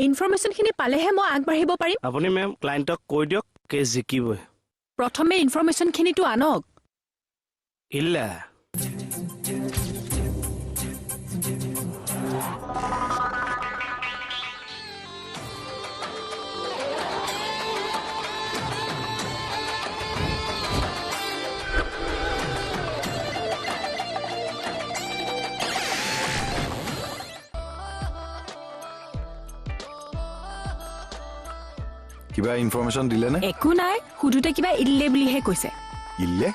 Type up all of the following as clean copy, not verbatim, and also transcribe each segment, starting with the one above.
ইনফৰমেশ্যনখিনি পালেহে মই আগবাঢ়িব পাৰিম। আপুনি মেম ক্লায়েণ্টক কৈ দিয়ক কেছ জিকিবই। প্ৰথমে ইনফৰমেশ্যনখিনিতো আনক। ইল্লা কিবা ইনফৰমেশ্যন দিলে নে? একো নাই, সুধোতে কিবা ইল্লে বুলিহে কৈছে। ইল্লে?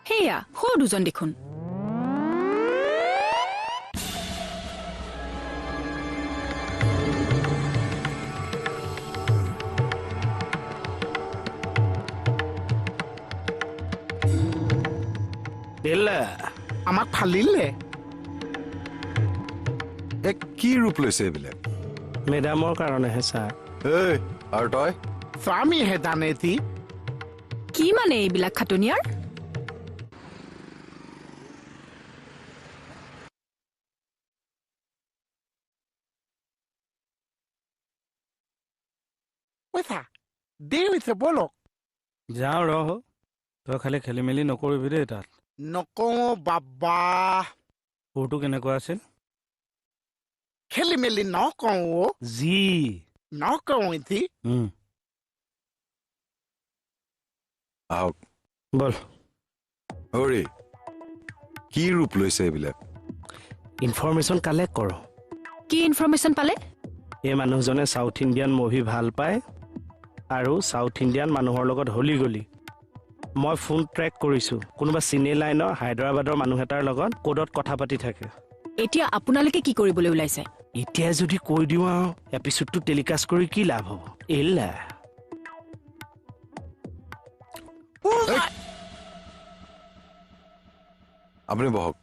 সেয়া সৌ দুজন দেখোন। ইল্লা আমাক ফালিলে। কি ৰূপ লৈছে এইবিলাক? মেডামৰ কাৰণেহে ছাৰ। এই আৰু তই? স্বামীহে জানে থি। কি মানে এইবিলাক খাটনিয়াৰ? পইচা দেৰি হৈছে বলক। যাওঁ ৰহ, তই খালি খেলি মেলি নকৰিবি দেই তাত। নকওঁ বাবা, সুৰটো কেনেকুৱা আছিল? খেলি মেলি নকওঁ অ', জি নকওঁ এথি। আহক। বল। হৰি, কি ৰূপ লৈছে এইবিলাক? ইনফৰমেশ্যন কালেক্ট কৰ। কি ইনফৰমেশ্যন পালে? এই মানুহজনে চাউথ ইণ্ডিয়ান মুভি ভাল পায় আৰু চাউথ ইণ্ডিয়ান মানুহৰ লগত হলি গলি। মই ফোন ট্ৰেক কৰিছোঁ, কোনোবা চিনে লাইনৰ হায়দৰাবাদৰ মানুহ এটাৰ লগত ক'ডত কথা পাতি থাকে। এতিয়া আপোনালোকে কি কৰিবলৈ ওলাইছে? এতিয়াই যদি কৈ দিওঁ আৰু এপিছডটো টেলিকাষ্ট কৰি কি লাভ হ'ব? এলা আপুনি বহক।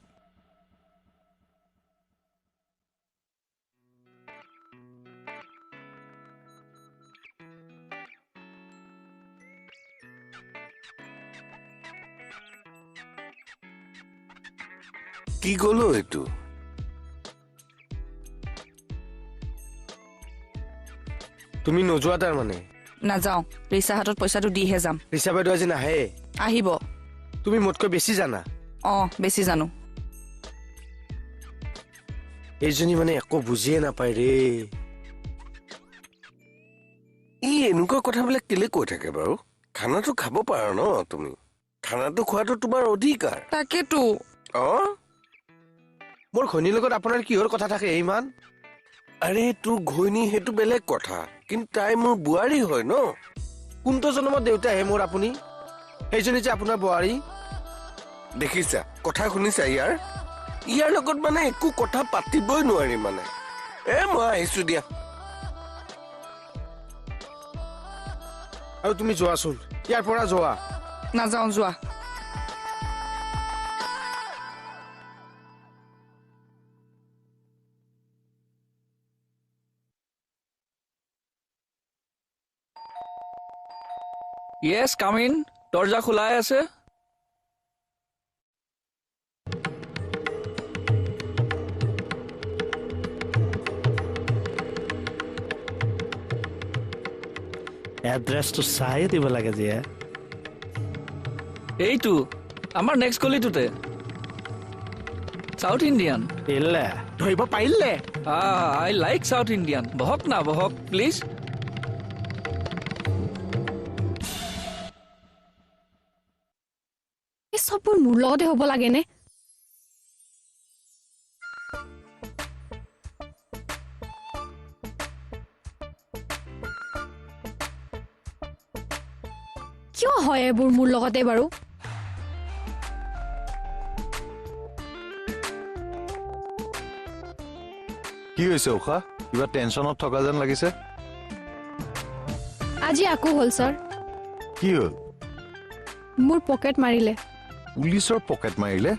কি গ'লো এইটো? তুমি নোযোৱা তাৰ মানে? নাযাওঁ, ৰিচা হাতত পইচাটো দিহে যাম। ৰিচা বাইদেউ আজি নাহে। আহিব। তুমি মোতকৈ বেছি জানা। বেছি জানো। এইজনী মানে একো বুজিয়ে নাপায় ৰে। ই এনেকুৱা কথাবিলাক কেলে কৈ থাকে বাৰু? খানাটো খাব পাৰা ন তুমি? খানাটো খোৱাটো তোমাৰ অধিকাৰ। তাকেতো। মোৰ ঘৈণীৰ লগত আপোনাৰ কিহৰ কথা থাকে ইমান? আৰে তোৰ ঘৈণী সেইটো বেলেগ কথা, কিন্তু তাই মোৰ বোৱাৰী হয় ন। কোনটো জন্মত দেউতাহে মোৰ আপুনি? সেইজনী যে আপোনাৰ বোৱাৰী। দেখিছা কথা শুনিছা ইয়াৰ লগত মানে একো কথা পাতিবই নোৱাৰি মানে। মই আহিছো দিয়া। আৰু তুমি যোৱাচোন, ইয়াৰ পৰা যোৱা। নাযাওঁ, যোৱা। য়েছ, কাম ইন। দৰ্জা খোলাই আছে। এড্ৰেছটো চাই দিব লাগে যে। এইটো আমাৰ নেক্সট গলিটোতে সাউথ ইণ্ডিয়ান। ইল্লা ধৰিব পাৰিলে? আই লাইক সাউথ ইণ্ডিয়ান। বহক না বহক প্লিজ। এই চববোৰ মোৰ লগতে হ'ব লাগেনে? কিয় হয় এইবোৰ মোৰ লগতে বাৰু? কি হৈছে উষা? কিবা টেনশ্যনত থকা যেন লাগিছে। আজি আকৌ হ'ল ছাৰ। কি হ'ল? মোৰ পকেট মাৰিলে। পুলিচৰ পকেট মাৰিলে?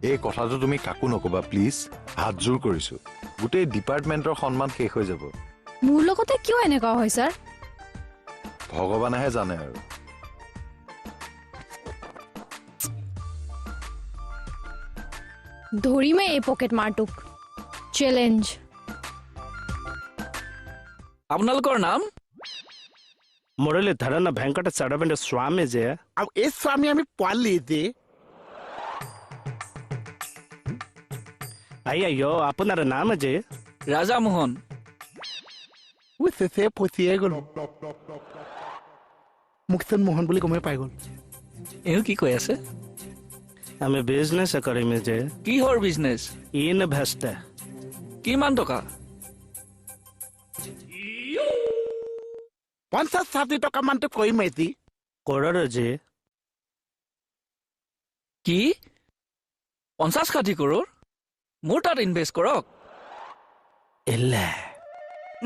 এই কথাটো তুমি কাকো নকবা প্লিজ, হাত জোৰ কৰিছো। গোটেই ডিপাৰ্টমেণ্টৰ সন্মান শেষ হৈ যাব। মোৰ লগতে কিয় এনেকুৱা হয় ছাৰ? ভগৱানেহে জানে আৰু। ধৰিমে এই পকেট মাৰটোক। চ্যালেঞ্জ। আপোনালোকৰ নাম মুৰলীধৰন ভেংকট চৰবেন্দ্ৰ স্বামী যে আৰু এই স্বামী আমি পোৱালি যে আইয়া আপোনাৰ নাম যে ৰাজামোহন চেচে ফচিয়ে গ'ল মোকচোন মোহন বুলি গমেই পাই গ'ল এওঁ কি কৈ আছে আমি বিজনেছ কৰিম যে কিহৰ বিজনেছ ইনভেষ্ট কিমান টকা 50-60 টকা মানটো কৰিম এটি কৰোঁ যে কি 50-60 কৰোৰ মোৰ তাত ইনভেষ্ট কৰক এলে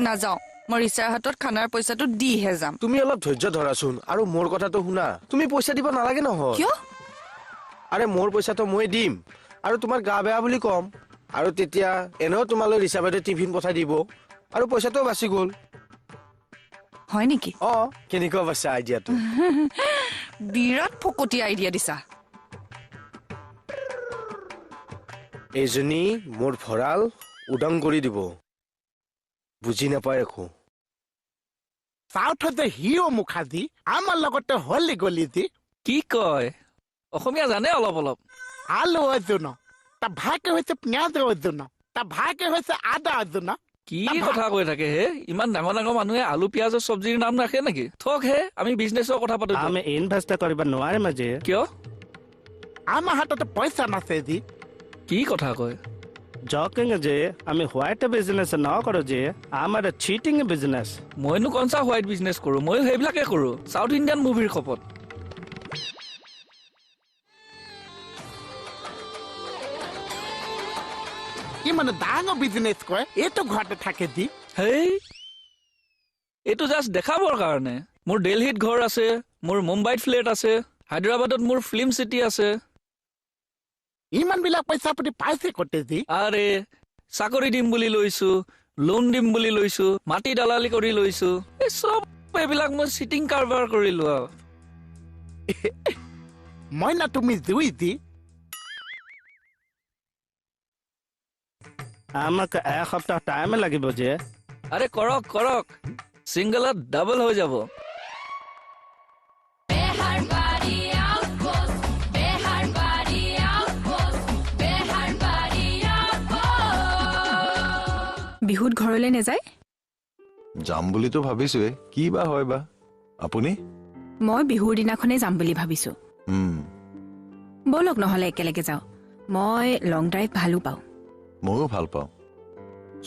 নাযাওঁ মই ৰিচাৰ হাতত খানাৰ পইচাটো দিহে যাম তুমি অলপ ধৈৰ্য ধৰাচোন আৰু মোৰ কথাটো শুনা তুমি পইচা দিব নালাগে নহয় কিয় আৰে মোৰ পইচাটো মই দিম আৰু তোমাৰ গা বেয়া বুলি কম আৰু তেতিয়া এনেও তোমালৈ ৰিচা বাইদেৱে টিফিন পঠাই দিব আৰু পইচাটো বাচি গ'ল হয় নেকি কেনেকুৱা পাইছা আইডিয়াটো বিৰাট ফকতীয়া আইডিয়া দিছা এইজনী মোৰ ভঁৰাল উদং কৰি দিব বুজি নাপায় একো চাউথত যে হিৰ মুখাৰ্জী আমাৰ লগতে হলি গলি যে কি কয় অসমীয়া জানে অলপ অলপ আলু অৰ্জুন তাৰ ভাইকে হৈছে পিঁয়াজ অৰ্জুন তাৰ ভাইকে হৈছে আদা অৰ্জুন কি কথা কৈ থাকে হে ইমান ডাঙৰ ডাঙৰ মানুহে আলু পিঁয়াজৰ চব্জিৰ নাম ৰাখে নেকি থক হে আমি বিজনেছৰ কথা পাতো আমি ইনভেষ্ট কৰিব নোৱাৰিম যে কিয় আমাৰ হাততে পইচা নাছে যি কি কথা কয় জকিং যে আমি হোৱাইট বিজনেছ নকৰোঁ যে আমাৰ চিটিং বিজনেছ মইনো কনচা হোৱাইট বিজনেছ কৰো ময়ো সেইবিলাকে কৰো চাউথ ইণ্ডিয়ান মুভিৰ খপত ই মানে ডাঙৰ বিজনেছ কৰে এইটো ঘৰতে থাকে যি হেই এইটো জাষ্ট দেখাবৰ কাৰণে মোৰ দিল্লীত ঘৰ আছে মোৰ মুম্বাইত ফ্লেট আছে হায়দৰাবাদত মোৰ ফিল্ম চিটি আছে ইমান বিলাক পইচা আপুনি পাইছে ক'তে যি আৰে চাকৰি দিম বুলি লৈছো লোন দিম বুলি লৈছো মাটি দালালি কৰি লৈছো এই চব এইবিলাক মই চিটিং কাৰবাৰ কৰিলো আৰু মই না তুমি জুই যি আমাক এসপ্তাহ টাইম লাগিব যে আৰে কৰক কৰক ছিংগলত ডাবল হৈ যাব বিহুত ঘৰলৈ নেযায় যাম বুলিতো ভাবিছোৱে কি বা হয় বা আপুনি মই বিহুৰ দিনাখনেই যাম বুলি ভাবিছো বলক নহলে একেলগে যাওঁ মই লং ড্ৰাইভ ভালো পাওঁ ময়ো ভাল পাওঁ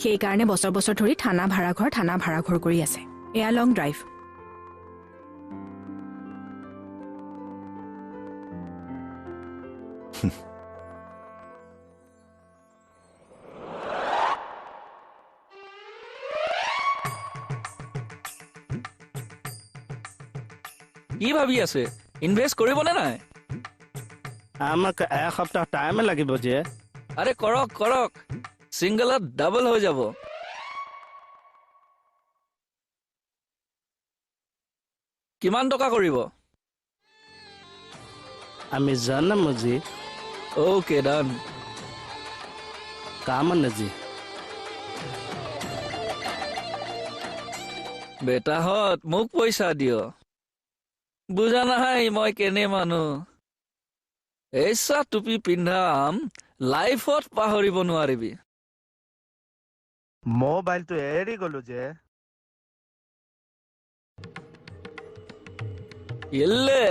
সেইকাৰণে বছৰ বছৰ ধৰি থানা ভাড়াঘৰ কৰি আছে এয়া লং ড্ৰাইভ কি ভাবি আছে ইনভেষ্ট কৰিবনে নাই আমাক এসপ্তাহ টাইম লাগিব যে আৰে কৰক কৰক ছিংগলত ডাবল হৈ যাব কিমান টকা কৰিব আমি জানাম যে অ'কে ডান কাম নজি বেটাহঁত মোক পইচা দিয় বুজা নাহাই মই কেনে মানুহ এইচা টুপি পিন্ধাম লাইফত পাহৰিব নোৱাৰিবি মোবাইলটো এৰি গলো যে ইল্লে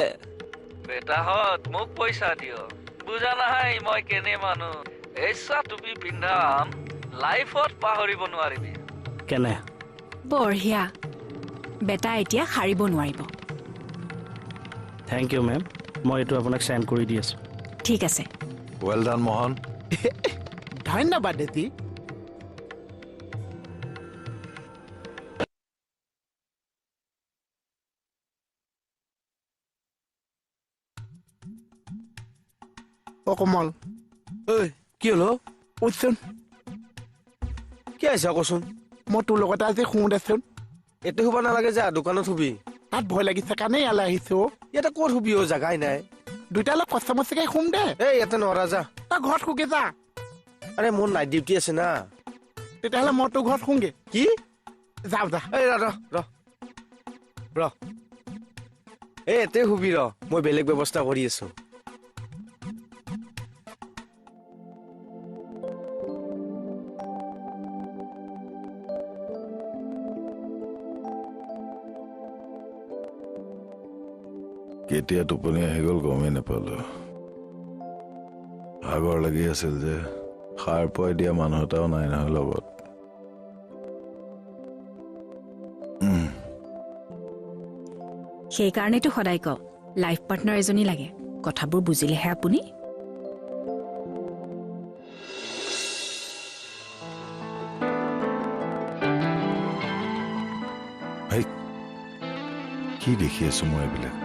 বেটাহঁত মোক পইচা দিয় বুজা নাহাই মই কেনে মানুহ এইচা টুপি পিন্ধাম লাইফত পাহৰিব নোৱাৰিবি কেনে বঢ়িয়া বেটা এতিয়া সাৰিব নোৱাৰিব থেংক ইউ মেম মই এইটো আপোনাক চেণ্ড কৰি দি আছো ঠিক আছে ৱেল ডান মোহন ধন্যবাদ এটি অ কমল ঐ কি হলো উঠচোন কি আহিছা কচোন মই তোৰ লগতে আজি শুওঁ দেচোন এতে শুব নালাগে যা দোকানত শুবি তাত ভয় লাগিছে কাৰণে ইয়ালৈ আহিছো ইয়াতে ক'ত শুবি অ জাগাই নাই দুইটা অলপ কষ্ট মচিকে শুম দে এই ইয়াতে নৰা যা তই ঘৰত শুগে যা আৰে মোৰ নাইট ডিউটি আছে না তেতিয়াহ'লে মই তোৰ ঘৰত শুংগে কি যাওঁ যা এই ৰ এই এতে শুবি ৰ মই বেলেগ ব্যৱস্থা কৰি আছো কেতিয়া টোপনি আহি গ'ল গমেই নাপালো ভাগৰ লাগি আছিল যে সাৰ পুৱাই দিয়া মানুহ এটাও নাই নহয় লগত সেইকাৰণেতো সদায় কওঁ লাইফ পাৰ্টনাৰ এজনী লাগে কথাবোৰ বুজিলেহে আপুনি কি দেখি আছো মই এইবিলাক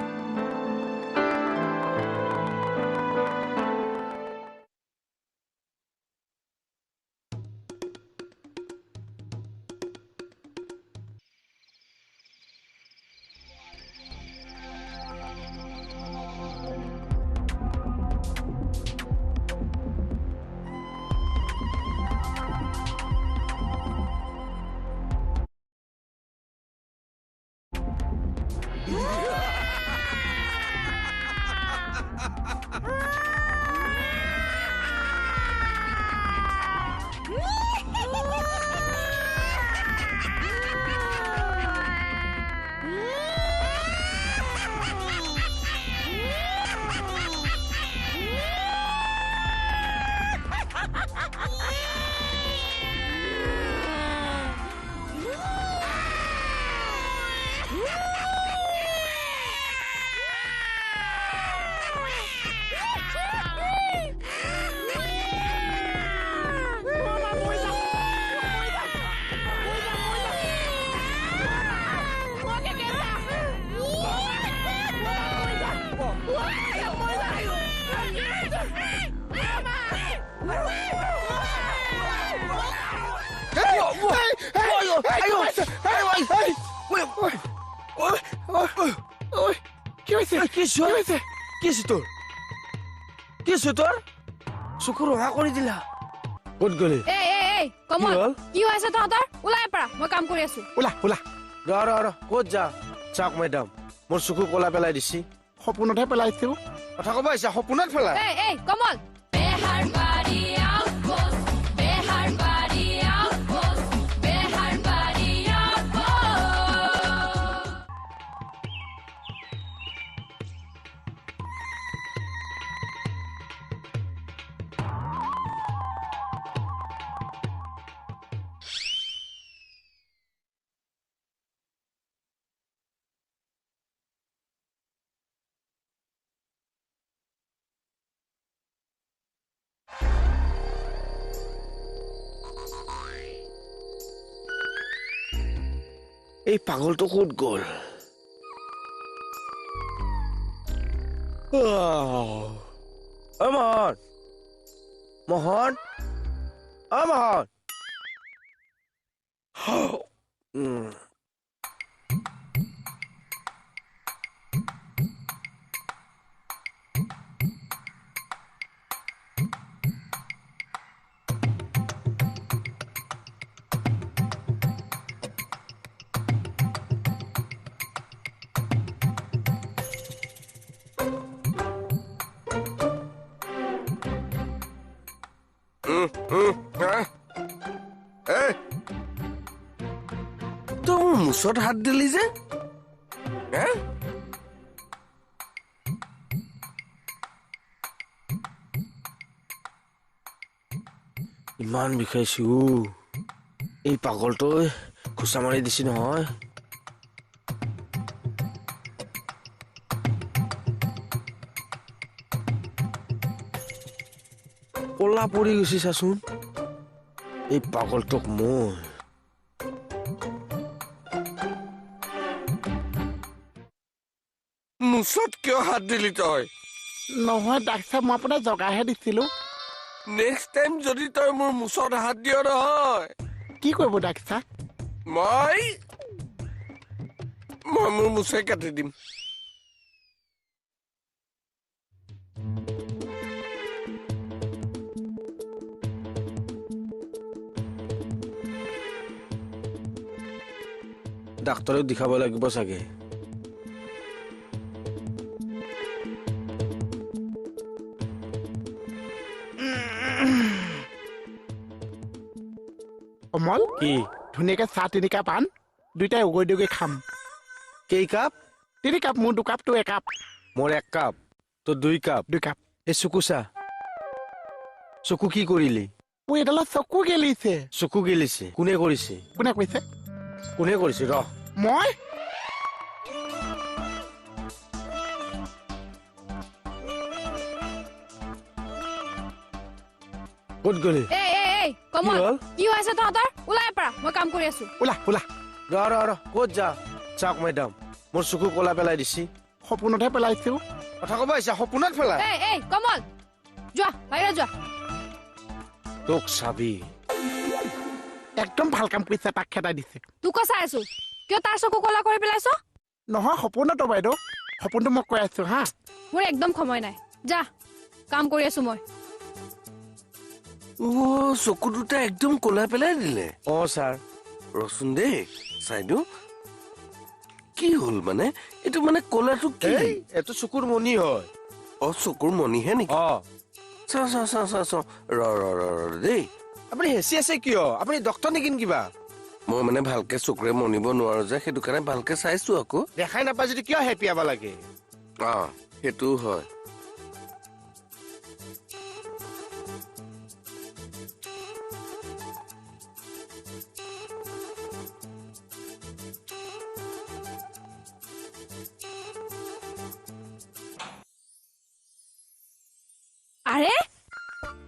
কি তোৰ চকুৰ ৰঙা কৰি দিলা ক'ত গলি এই কমল কি হ'ল? কি হৈ আছে তহঁতৰ ওলাই পৰা মই কাম কৰি আছো ওলা ওলা ৰ ক'ত যা চাওক মেডাম মোৰ চকু কলা পেলাই দিছি সপোনতহে পেলাইছো কথা ক'ব আহিছা সপোনত পেলাই এই কমল এই পাগলটো ক'ত গ'ল মোহন মোহন তই মোৰ মুচত হাত দিলি যে ইমান বিষাইছো এই পাগলটোই খুচা মাৰি দিছি নহয় কলা পৰি গৈছে চাচোন এই পাগলটোক মই মুচত কিয় হাত দিলি তই নহয় ডাক্তৰ মই আপোনাক জগাইহে দিছিলো নেক্সট টাইম যদি তই মোৰ মুচত হাত দিয় নহয় কি কৰিব ডাক্তৰ মই মোৰ মুচে কাটি দিম ডাক্তৰক দেখাব লাগিব চাগে কমল কি ধুনীয়াকে চাহ 3 কাপ আন দুইটাই উগৈ দুগৈ খাম কেই কাপ 3 কাপ মোৰ 2 কাপ তো 1 কাপ মোৰ 1 কাপ তো 2 কাপ 2 কাপ এই চকু চা চকু কি কৰিলি ও এডালত চকু গেলিছে চকু গেলিছে কোনে কৰিছে কোনে কৈছে কোনে কৰিছে ৰ মই ক'ত গলি এই কমল কি হ'ল? কি হৈছে তহঁতৰ ওলাই পৰা মই কাম কৰি আছো ওলা ওলা ৰ ক'ত যা চাওক মেডাম মোৰ চকু কলা পেলাই দিছি সপোনতহে পেলাইছো কথা ক'ব আহিছা সপোনত পেলাই এই কমল যোৱা বাহিৰত যোৱা তোক চাবি একদম ভাল কাম কৰিছে তাক খেদাই দিছে তোক চাই আছো কিয় তাৰ চকু কলা কৰি পেলাইছ নহয় সপোনতো বাইদেউ সপোনটো মই কৈ আছো হা মোৰ একদম সময় নাই যা কাম কৰি আছো মই অ চকু দুটা একদম কলা পেলাই দিলে অ ছাৰ ৰচোন দেই চাইদু কি হ'ল মানে এইটো মানে কলাটো কি এই এইটো চকুৰ মণি হয় অ চকুৰ মণিহে নেকি অ চাওঁ ৰ দেই আপুনি হেঁচি আছে কিয় আপুনি ডক্তৰ নেকি কিবা মই মানে ভালকে চকুৰে মনিব নোৱাৰো যে সেইটো কাৰণে ভালকে চাইছো আকৌ দেখাই নাপায় যদি কিয় হেপিয়াব লাগে অ সেইটোও হয় আৰে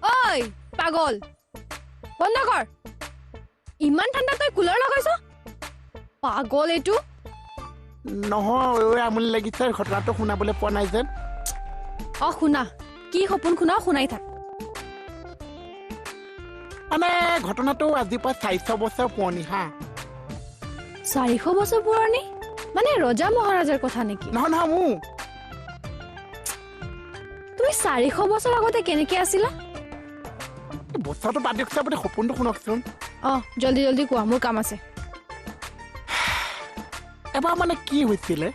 ঐ পাগল বন্ধ কৰ ইমান ঠাণ্ডা তই কুলাৰ লগাইছ পাগল এইটো নহয় ঐ আমনি লাগিছে ঘটনাটো শুনাবলৈ পোৱা নাই যেন অ শুনা কি সপোন শুনাও শুনাই থাক মানে ঘটনাটো আজিৰ পৰা 400 বছৰ পুৰণি হা 400 বছৰ পুৰণি মানে ৰজা মহাৰাজাৰ কথা নেকি নহয় মোৰ তুমি 400 বছৰ আগতে কেনেকে আছিলা বছৰটো বাদ দিয়কচোন আপুনি সপোনটো শুনকচোন অ জলদি জলদি কোৱা মোৰ কাম আছে এবাৰ মানে কি হৈছিলে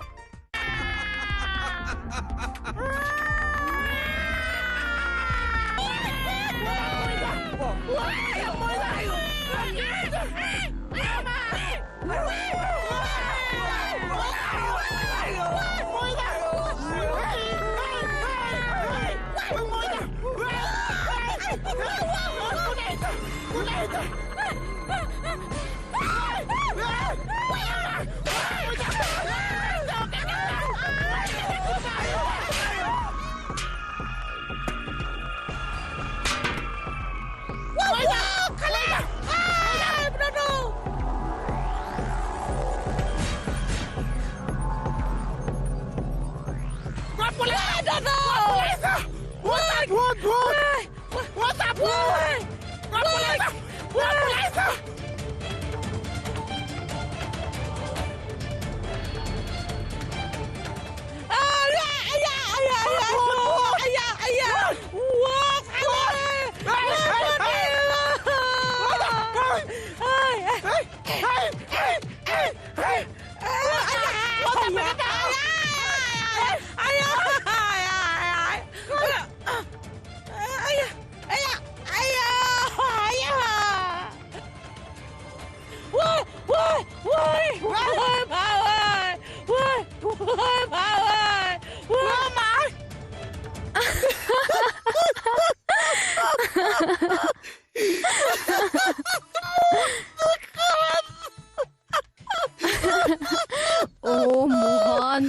ও মোহন